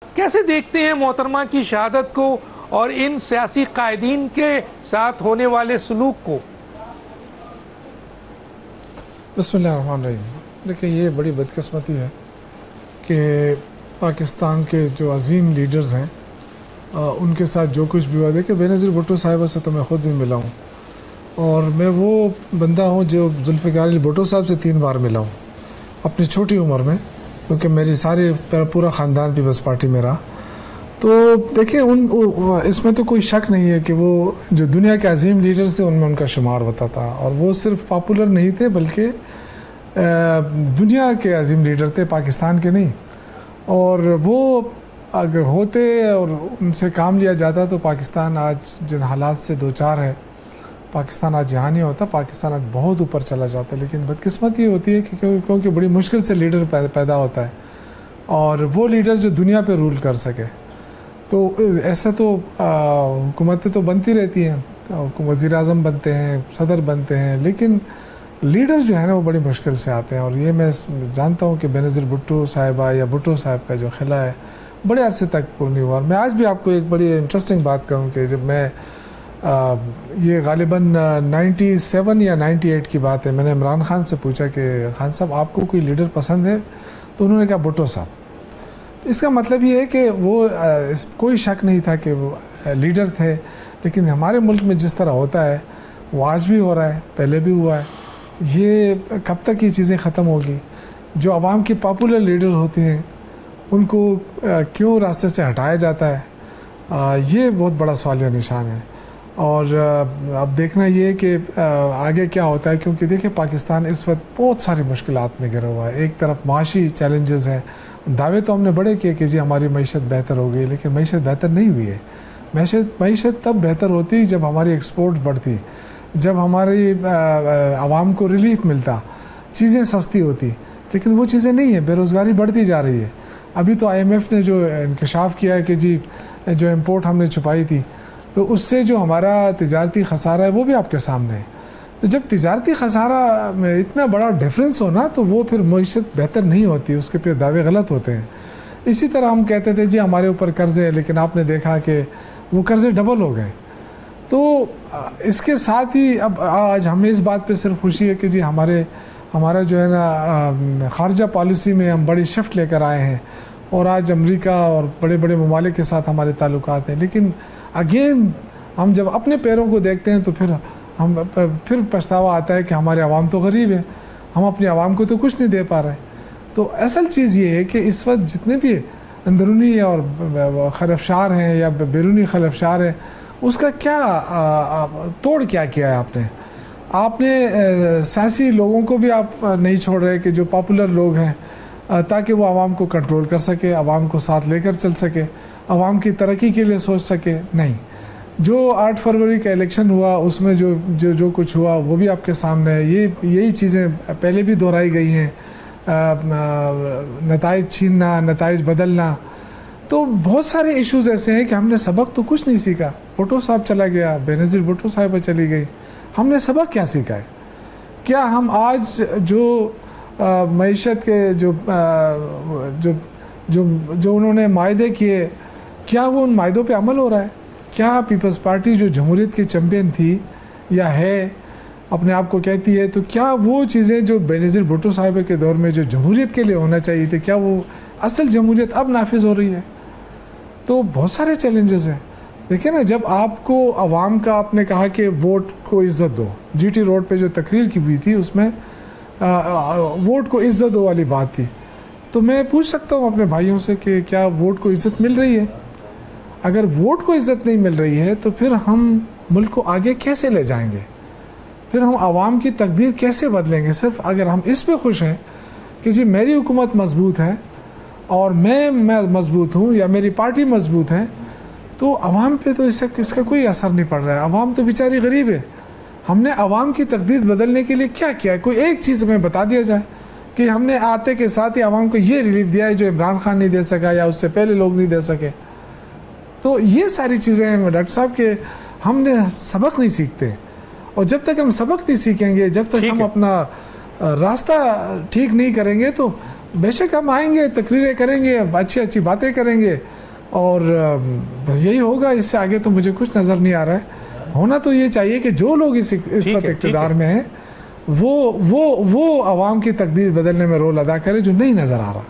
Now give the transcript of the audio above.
कैसे देखते हैं मोहतरमा की शहादत को और इन सियासी कायदीन के साथ होने वाले सलूक को? बिस्मिल्लाहिर्रहमानिर्रहीम। देखिए, ये बड़ी बदकिस्मती है कि पाकिस्तान के जो अजीम लीडर्स हैं उनके साथ जो कुछ भी हुआ। देखिए, बेनज़ीर भुट्टो साहिबा से तो मैं ख़ुद भी मिला हूँ और मैं वो बंदा हूँ जो जुल्फ़िकार अली भुट्टो साहब से 3 बार मिला हूँ अपनी छोटी उम्र में, क्योंकि मेरी सारी पूरा ख़ानदान पीपल्स पार्टी में रहा। तो देखिए, इसमें तो कोई शक नहीं है कि वो जो दुनिया के अजीम लीडर्स थे उनमें उनका शुमार होता था, और वो सिर्फ पॉपुलर नहीं थे बल्कि दुनिया के अजीम लीडर थे, पाकिस्तान के नहीं। और वो अगर होते और उनसे काम लिया जाता तो पाकिस्तान आज जिन हालात से दो चार है, पाकिस्तान आज यहाँ नहीं होता, पाकिस्तान आज बहुत ऊपर चला जाता। लेकिन बदकिस्मत ये होती है कि क्योंकि बड़ी मुश्किल से लीडर पैदा होता है और वो लीडर जो दुनिया पे रूल कर सके। तो ऐसा तो हुकूमतें तो बनती रहती हैं, वज़ीर आज़म बनते हैं, सदर बनते हैं, लेकिन लीडर जो है ना वो बड़ी मुश्किल से आते हैं। और ये मैं जानता हूँ कि बेनज़ीर भुट्टो साहिबा या भुट्टो साहब का जो खिला है बड़े अरसे तक पूर्ण नहीं हुआ। मैं आज भी आपको एक बड़ी इंटरेस्टिंग बात कहूँ कि जब मैं ये गालिबन 97 या 98 की बात है, मैंने इमरान खान से पूछा कि खान साहब आपको कोई लीडर पसंद है? तो उन्होंने कहा भुट्टो साहब। तो इसका मतलब ये है कि वो कोई शक नहीं था कि वो लीडर थे। लेकिन हमारे मुल्क में जिस तरह होता है वो आज भी हो रहा है, पहले भी हुआ है। ये कब तक ये चीज़ें ख़त्म होगी? जो आवाम की पॉपुलर लीडर होती हैं उनको क्यों रास्ते से हटाया जाता है? ये बहुत बड़ा सवालिया निशान है। और अब देखना ये है कि आगे क्या होता है, क्योंकि देखिए पाकिस्तान इस वक्त बहुत सारी मुश्किलात में घिरा हुआ है। एक तरफ माशी चैलेंजेस हैं, दावे तो हमने बड़े किए कि जी हमारी मईशत बेहतर हो गई, लेकिन मईशत बेहतर नहीं हुई है। मईशत तब बेहतर होती जब हमारी एक्सपोर्ट बढ़ती, जब हमारी आवाम को रिलीफ मिलता, चीज़ें सस्ती होती। लेकिन वो चीज़ें नहीं है, बेरोज़गारी बढ़ती जा रही है। अभी तो IMF ने जो इंकशाफ किया है कि जी जो इम्पोर्ट हमने छुपाई थी, तो उससे जो हमारा तिजारती ख़सारा है वो भी आपके सामने है। तो जब तिजारती ख़सारा में इतना बड़ा डिफरेंस हो ना, तो वो फिर मईशत बेहतर नहीं होती, उसके फिर दावे गलत होते हैं। इसी तरह हम कहते थे जी हमारे ऊपर कर्ज़े है, लेकिन आपने देखा कि वो कर्ज़े डबल हो गए। तो इसके साथ ही अब आज हमें इस बात पे सिर्फ खुशी है कि जी हमारा जो है ना ख़ारजा पॉलिसी में हम बड़ी शिफ्ट लेकर आए हैं और आज अमेरिका और बड़े बड़े ममालिक के साथ हमारे ताल्लुकात हैं। लेकिन अगेन हम जब अपने पैरों को देखते हैं तो फिर पछतावा आता है कि हमारे अवाम तो गरीब है, हम अपनी आवाम को तो कुछ नहीं दे पा रहे। तो असल चीज़ ये है कि इस वक्त जितने भी अंदरूनी और खलफशार हैं या बैरूनी खलफशार हैं, उसका क्या तोड़ क्या किया है आपने सियासी लोगों को भी आप नहीं छोड़ रहे कि जो पॉपुलर लोग हैं, ताकि वो आवाम को कंट्रोल कर सके, आवाम को साथ लेकर चल सके, आवाम की तरक्की के लिए सोच सके। नहीं, जो 8 फरवरी का इलेक्शन हुआ उसमें जो कुछ हुआ वो भी आपके सामने है। यही चीज़ें पहले भी दोहराई गई हैं, नताइज छीनना, नताइज बदलना। तो बहुत सारे इश्यूज़ ऐसे हैं कि हमने सबक तो कुछ नहीं सीखा। भुट्टो साहब चला गया, बेनज़ीर भुट्टो साहिबा चली गई, हमने सबक क्या सीखा है? क्या हम आज जो मईशत के जो उन्होंने मायदे किए, क्या वो उन मायदों पे अमल हो रहा है? क्या पीपल्स पार्टी जो जमहूरियत की चैम्पियन थी या है, अपने आप को कहती है, तो क्या वो चीज़ें जो बेनज़ीर भुट्टो साहिबा के दौर में जो जमहूरियत के लिए होना चाहिए थे, क्या वो असल जमहूरियत अब नाफिज हो रही है? तो बहुत सारे चैलेंजेस हैं। देखिए ना, जब आपको आवाम का आपने कहा कि वोट को इज़्ज़त दो, GT रोड पे जो तकरीर की हुई थी उसमें वोट को इज़्ज़त दो वाली बात थी, तो मैं पूछ सकता हूँ अपने भाइयों से कि क्या वोट को इज़्ज़त मिल रही है? अगर वोट को इज़्ज़त नहीं मिल रही है तो फिर हम मुल्क को आगे कैसे ले जाएंगे? फिर हम आवाम की तकदीर कैसे बदलेंगे? सिर्फ अगर हम इस पे खुश हैं कि जी मेरी हुकूमत मजबूत है और मैं मजबूत हूँ या मेरी पार्टी मजबूत है, तो आवाम पे तो इसका कोई असर नहीं पड़ रहा है। आवाम तो बेचारी गरीब है। हमने आवाम की तकदीर बदलने के लिए क्या किया है? कोई एक चीज़ हमें बता दिया जाए कि हमने आते के साथ ही आवाम को ये रिलीफ दिया है जो इमरान खान नहीं दे सका या उससे पहले लोग नहीं दे सके। तो ये सारी चीज़ें हैं डॉक्टर साहब के हमने सबक नहीं सीखते, और जब तक हम सबक नहीं सीखेंगे, जब तक हम अपना रास्ता ठीक नहीं करेंगे, तो بے شک ہم آئیں گے، تقریریں کریں گے، اچھی اچھی باتیں کریں گے، اور بس یہی ہوگا. اس سے آگے تو مجھے کچھ نظر نہیں آ رہا ہے. ہونا تو یہ چاہیے کہ جو لوگ اس وقت اقتدار میں ہیں وہ عوام کی تقدیر بدلنے میں رول ادا کرے، جو نہیں نظر آ رہا.